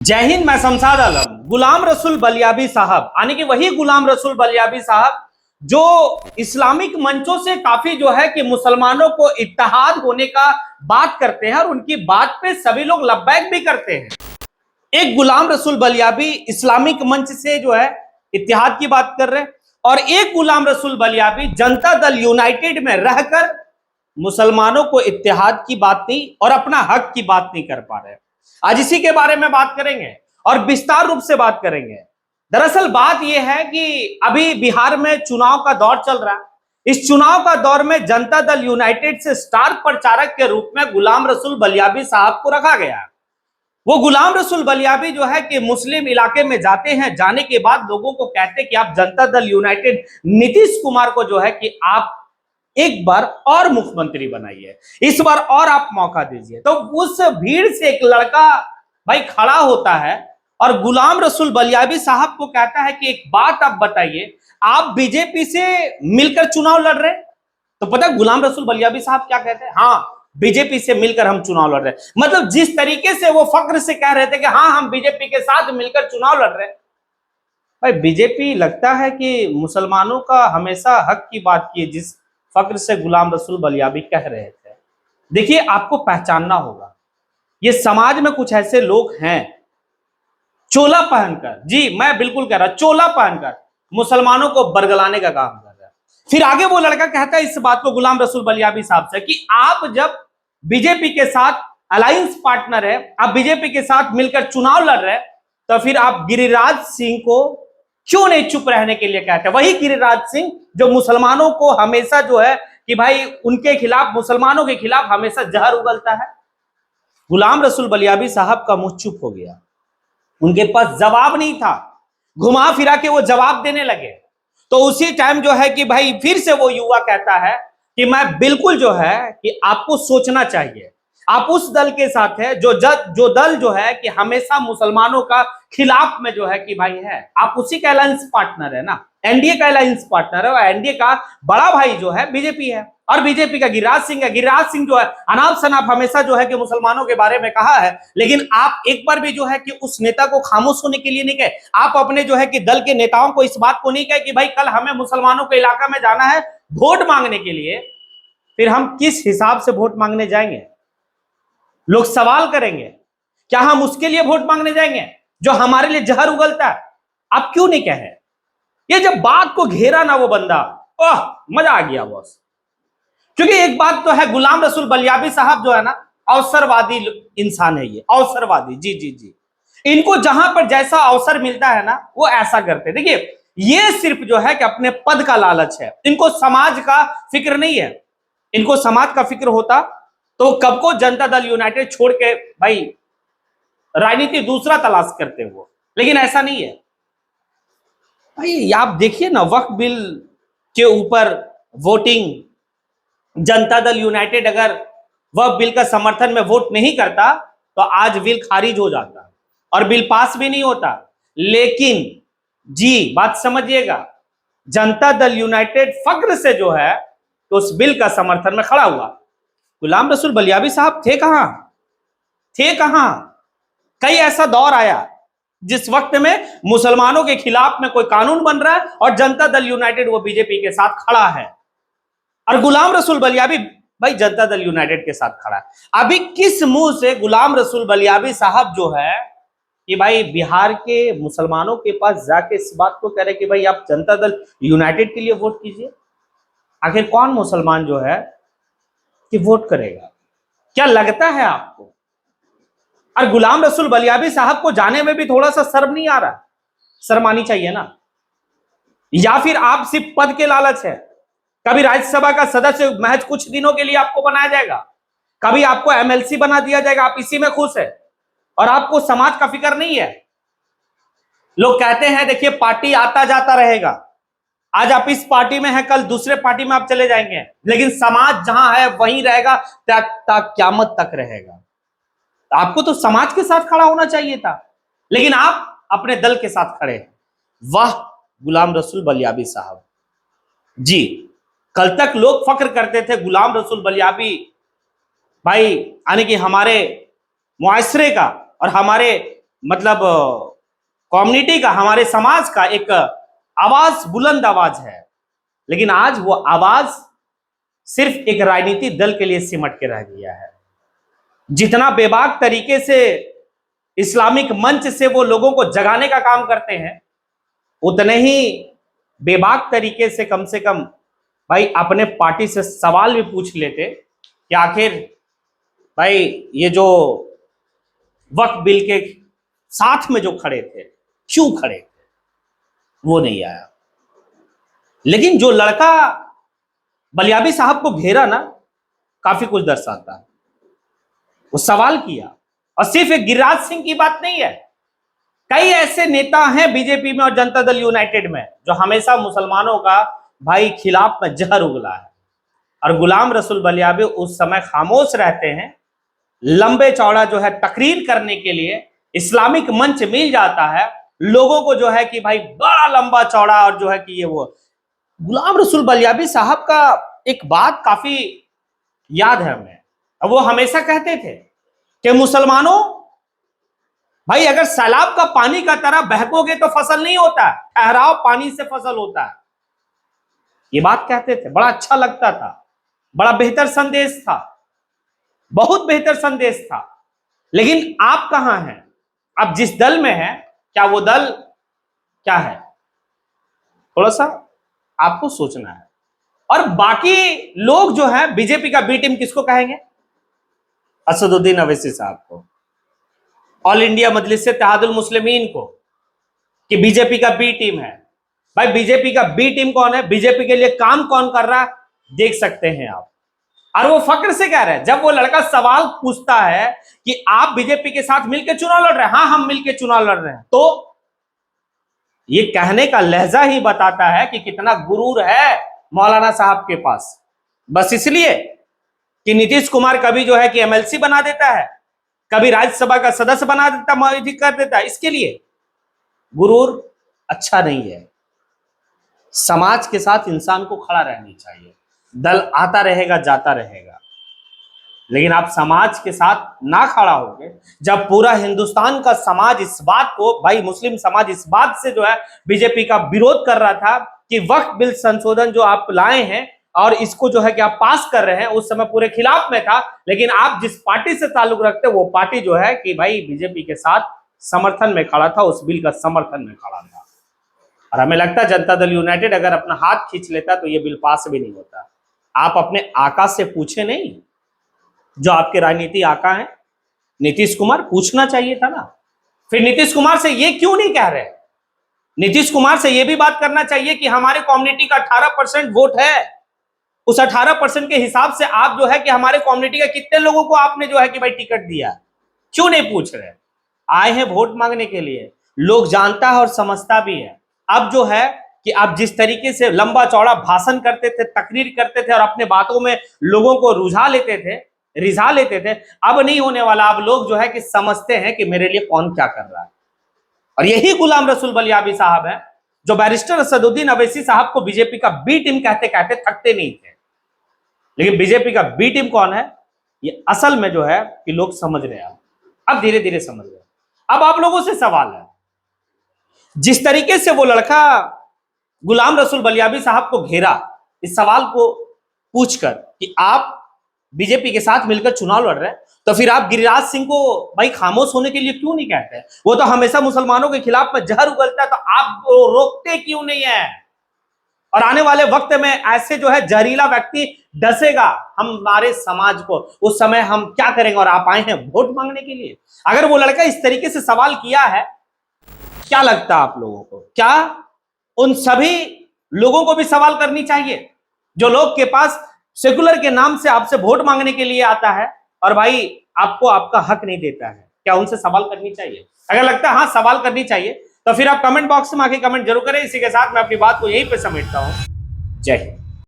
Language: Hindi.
जय हिंद। मैं शमशाद आलम। गुलाम रसूल बलियाबी साहब यानी कि वही गुलाम रसूल बलियाबी साहब जो इस्लामिक मंचों से काफी जो है कि मुसलमानों को इत्तेहाद होने का बात करते हैं और उनकी बात पे सभी लोग लब्बैक भी करते हैं। एक गुलाम रसूल बलियाबी इस्लामिक मंच से जो है इत्तेहाद की बात कर रहे हैं और एक गुलाम रसूल बलियाबी जनता दल यूनाइटेड में रहकर मुसलमानों को इत्तेहाद की बात नहीं और अपना हक की बात नहीं कर पा रहे। आज इसी के बारे में बात करेंगे और विस्तार रूप से बात करेंगे। दरअसल बात यह है कि अभी बिहार में चुनाव का दौर चल रहा है। इस चुनाव का दौर में जनता दल यूनाइटेड से स्टार प्रचारक के रूप में गुलाम रसूल बलियाबी साहब को रखा गया है। वो गुलाम रसूल बलियाबी जो है कि मुस्लिम इलाके में जाते हैं, जाने के बाद लोगों को कहते हैं कि आप जनता दल यूनाइटेड नीतीश कुमार को जो है कि आप एक बार और मुख्यमंत्री बनाइए, इस बार और आप मौका दीजिए। तो उस भीड़ से एक लड़का भाई खड़ा होता है और गुलाम रसूल बलियाबी साहब को कहता है कि एक बात आप बताइए, आप बीजेपी से मिलकर चुनाव लड़ रहे हैं? तो पता है गुलाम रसूल बलियाबी साहब क्या कहते हैं? हाँ, बीजेपी से मिलकर हम चुनाव लड़ रहे हैं। मतलब जिस तरीके से वो फक्र से कह रहे थे कि हाँ हम बीजेपी के साथ मिलकर चुनाव लड़ रहे हैं। भाई बीजेपी लगता है कि मुसलमानों का हमेशा हक की बात की, जिस फक्र से गुलाम रसूल बलियाबी कह रहे थे। देखिए, आपको पहचानना होगा, ये समाज में कुछ ऐसे लोग हैं चोला पहनकर, जी मैं बिल्कुल कह रहा, चोला पहनकर मुसलमानों को बरगलाने का काम कर रहा है। फिर आगे वो लड़का कहता है इस बात को गुलाम रसूल बलियाबी साहब से कि आप जब बीजेपी के साथ अलायंस पार्टनर है, आप बीजेपी के साथ मिलकर चुनाव लड़ रहे हैं, तो फिर आप गिरिराज सिंह को क्यों नहीं चुप रहने के लिए कहते हैं? वही गिरिराज सिंह जो मुसलमानों को हमेशा जो है कि भाई उनके खिलाफ, मुसलमानों के खिलाफ हमेशा जहर उगलता है। गुलाम रसूल बलियाबी साहब का मुंह चुप हो गया, उनके पास जवाब नहीं था। घुमा फिरा के वो जवाब देने लगे। तो उसी टाइम जो है कि भाई फिर से वो युवा कहता है कि मैं बिल्कुल जो है कि आपको सोचना चाहिए, आप उस दल के साथ है जो दल जो है कि हमेशा मुसलमानों का खिलाफ में जो है कि भाई है, आप उसी का अलायंस पार्टनर है ना, एनडीए का अलायंस पार्टनर है और एनडीए का बड़ा भाई जो है बीजेपी है और बीजेपी का गिरिराज सिंह है। गिरिराज सिंह जो है अनाप शनाप हमेशा जो है कि मुसलमानों के बारे में कहा है, लेकिन आप एक बार भी जो है कि उस नेता को खामोश होने के लिए नहीं कहे। आप अपने जो है कि दल के नेताओं को इस बात को नहीं कहे कि भाई कल हमें मुसलमानों के इलाका में जाना है वोट मांगने के लिए, फिर हम किस हिसाब से वोट मांगने जाएंगे? लोग सवाल करेंगे, क्या हम उसके लिए वोट मांगने जाएंगे जो हमारे लिए जहर उगलता है? आप क्यों नहीं कहे? ये जब बात को घेरा ना वो बंदा, ओह मजा आ गया बॉस। क्योंकि एक बात तो है, गुलाम रसूल बलियाबी साहब जो है ना अवसरवादी इंसान है, ये अवसरवादी, जी जी जी। इनको जहां पर जैसा अवसर मिलता है ना वो ऐसा करते। देखिए, ये सिर्फ जो है कि अपने पद का लालच है, इनको समाज का फिक्र नहीं है। इनको समाज का फिक्र होता तो कब को जनता दल यूनाइटेड छोड़ के भाई राजनीति दूसरा तलाश करते वो, लेकिन ऐसा नहीं है। भाई आप देखिए ना, वक्फ बिल के ऊपर वोटिंग, जनता दल यूनाइटेड अगर वक्फ बिल का समर्थन में वोट नहीं करता तो आज बिल खारिज हो जाता और बिल पास भी नहीं होता। लेकिन जी बात समझिएगा, जनता दल यूनाइटेड फक्र से जो है तो उस बिल का समर्थन में खड़ा हुआ। गुलाम रसूल बलियाबी साहब थे कहां? थे कहां? कई ऐसा दौर आया जिस वक्त में मुसलमानों के खिलाफ में कोई कानून बन रहा है और जनता दल यूनाइटेड वो बीजेपी के साथ खड़ा है और गुलाम रसूल बलियाबी भाई जनता दल यूनाइटेड के साथ खड़ा है। अभी किस मुंह से गुलाम रसूल बलियाबी साहब जो है कि भाई बिहार के मुसलमानों के पास जाके इस बात को कह रहे कि भाई आप जनता दल यूनाइटेड के लिए वोट कीजिए? आखिर कौन मुसलमान जो है कि वोट करेगा? क्या लगता है आपको? और गुलाम रसूल बलियाबी साहब को जाने में भी थोड़ा सा शर्म नहीं आ रहा? शर्म आनी चाहिए ना। या फिर आप सिर्फ पद के लालच है? कभी राज्यसभा का सदस्य महज कुछ दिनों के लिए आपको बनाया जाएगा, कभी आपको एमएलसी बना दिया जाएगा, आप इसी में खुश है और आपको समाज का फिक्र नहीं है। लोग कहते हैं देखिए पार्टी आता जाता रहेगा, आज आप इस पार्टी में हैं, कल दूसरे पार्टी में आप चले जाएंगे, लेकिन समाज जहां है वहीं रहेगा, क़यामत तक रहेगा। तो आपको तो समाज के साथ खड़ा होना चाहिए था, लेकिन आप अपने दल के साथ खड़े हैं। वाह गुलाम रसूल बलियाबी साहब जी। कल तक लोग फक्र करते थे गुलाम रसूल बलियाबी भाई यानी कि हमारे मुआशरे का और हमारे मतलब कम्युनिटी का, हमारे समाज का एक आवाज, बुलंद आवाज है। लेकिन आज वो आवाज सिर्फ एक राजनीतिक दल के लिए सिमट के रह गया है। जितना बेबाक तरीके से इस्लामिक मंच से वो लोगों को जगाने का काम करते हैं, उतने ही बेबाक तरीके से कम भाई अपने पार्टी से सवाल भी पूछ लेते कि आखिर भाई ये जो वक्फ बिल के साथ में जो खड़े थे, क्यों खड़े थे, वो नहीं आया। लेकिन जो लड़का बलियाबी साहब को घेरा ना, काफी कुछ दर्शाता है। वो सवाल किया, और सिर्फ एक गिरिराज सिंह की बात नहीं है, कई ऐसे नेता हैं बीजेपी में और जनता दल यूनाइटेड में जो हमेशा मुसलमानों का भाई खिलाफ में जहर उगला है। और गुलाम रसूल बलियाबी उस समय खामोश रहते हैं, लंबे चौड़ा जो है तकरीर करने के लिए इस्लामिक मंच मिल जाता है लोगों को, जो है कि भाई बड़ा लंबा चौड़ा, और जो है कि ये वो गुलाम रसूल बलियाबी साहब का एक बात काफी याद है हमें। वो हमेशा कहते थे कि मुसलमानों भाई अगर सैलाब का पानी का तरह बहकोगे तो फसल नहीं होता, ठहराव पानी से फसल होता है। ये बात कहते थे, बड़ा अच्छा लगता था, बड़ा बेहतर संदेश था, बहुत बेहतर संदेश था। लेकिन आप कहां हैं? आप जिस दल में हैं, क्या वो दल क्या है? थोड़ा सा आपको सोचना है। और बाकी लोग जो है बीजेपी का बी टीम किसको कहेंगे? असदुद्दीन अवैसी साहब को, ऑल इंडिया मजलिस इत्तेहादुल मुस्लिमीन को, कि बीजेपी का बी टीम है। भाई बीजेपी का बी टीम कौन है? बीजेपी के लिए काम कौन कर रहा है, देख सकते हैं आप। और वो फक्र से कह रहे हैं, जब वो लड़का सवाल पूछता है कि आप बीजेपी के साथ मिलकर चुनाव लड़ रहे हैं, हाँ हम मिलकर चुनाव लड़ रहे हैं, तो ये कहने का लहजा ही बताता है कि कितना गुरूर है मौलाना साहब के पास। बस इसलिए कि नीतीश कुमार कभी जो है कि एमएलसी बना देता है, कभी राज्यसभा का सदस्य बना देता, कर देता है, इसके लिए गुरूर अच्छा नहीं है। समाज के साथ इंसान को खड़ा रहनी चाहिए। दल आता रहेगा, जाता रहेगा, लेकिन आप समाज के साथ ना खड़ा होगे। जब पूरा हिंदुस्तान का समाज इस बात को, भाई मुस्लिम समाज इस बात से जो है बीजेपी का विरोध कर रहा था कि वक्फ बिल संशोधन जो आप लाए हैं और इसको जो है कि आप पास कर रहे हैं, उस समय पूरे खिलाफ में था। लेकिन आप जिस पार्टी से ताल्लुक रखते, वो पार्टी जो है कि भाई बीजेपी के साथ समर्थन में खड़ा था, उस बिल का समर्थन में खड़ा था। और हमें लगता है जनता दल यूनाइटेड अगर अपना हाथ खींच लेता तो ये बिल पास भी नहीं होता। आप अपने आका से पूछे नहीं, जो आपके राजनीति आका हैं नीतीश कुमार, पूछना चाहिए था ना। फिर नीतीश कुमार से ये क्यों नहीं कह रहे? नीतीश कुमार से ये भी बात करना चाहिए कि हमारे कम्युनिटी का 18% वोट है, उस 18% के हिसाब से आप जो है कि हमारे कम्युनिटी के कितने लोगों को आपने जो है कि भाई टिकट दिया, क्यों नहीं पूछ रहे? आए हैं वोट मांगने के लिए, लोग जानता है और समझता भी है। अब जो है कि आप जिस तरीके से लंबा चौड़ा भाषण करते थे, तकरीर करते थे और अपने बातों में लोगों को रिझा लेते थे, अब नहीं होने वाला। अब लोग जो है कि समझते हैं कि मेरे लिए कौन क्या कर रहा है। और यही गुलाम रसूल बलियाबी साहब है जो बैरिस्टर असदुद्दीन अवैसी साहब को बीजेपी का बी टीम कहते कहते थकते नहीं थे। लेकिन बीजेपी का बी टीम कौन है, ये असल में जो है कि लोग समझ रहे हैं, अब धीरे धीरे समझ रहे हैं। अब आप लोगों से सवाल है, जिस तरीके से वो लड़का गुलाम रसूल बलियाबी साहब को घेरा, इस सवाल को पूछकर कि आप बीजेपी के साथ मिलकर चुनाव लड़ रहे हैं, तो फिर आप गिरिराज सिंह को भाई खामोश होने के लिए क्यों नहीं कहते? वो तो हमेशा मुसलमानों के खिलाफ में जहर उगलता है, तो आप रोकते क्यों नहीं है? और आने वाले वक्त में ऐसे जो है जहरीला व्यक्ति डसेगा हमारे समाज को, उस समय हम क्या करेंगे? और आप आए हैं वोट मांगने के लिए। अगर वो लड़का इस तरीके से सवाल किया है, क्या लगता है आप लोगों को, क्या उन सभी लोगों को भी सवाल करनी चाहिए जो लोग के पास सेकुलर के नाम से आपसे वोट मांगने के लिए आता है और भाई आपको आपका हक नहीं देता है? क्या उनसे सवाल करनी चाहिए? अगर लगता है हाँ सवाल करनी चाहिए, तो फिर आप कमेंट बॉक्स में आके कमेंट जरूर करें। इसी के साथ मैं अपनी बात को यहीं पे समेटता हूं। जय हिंद।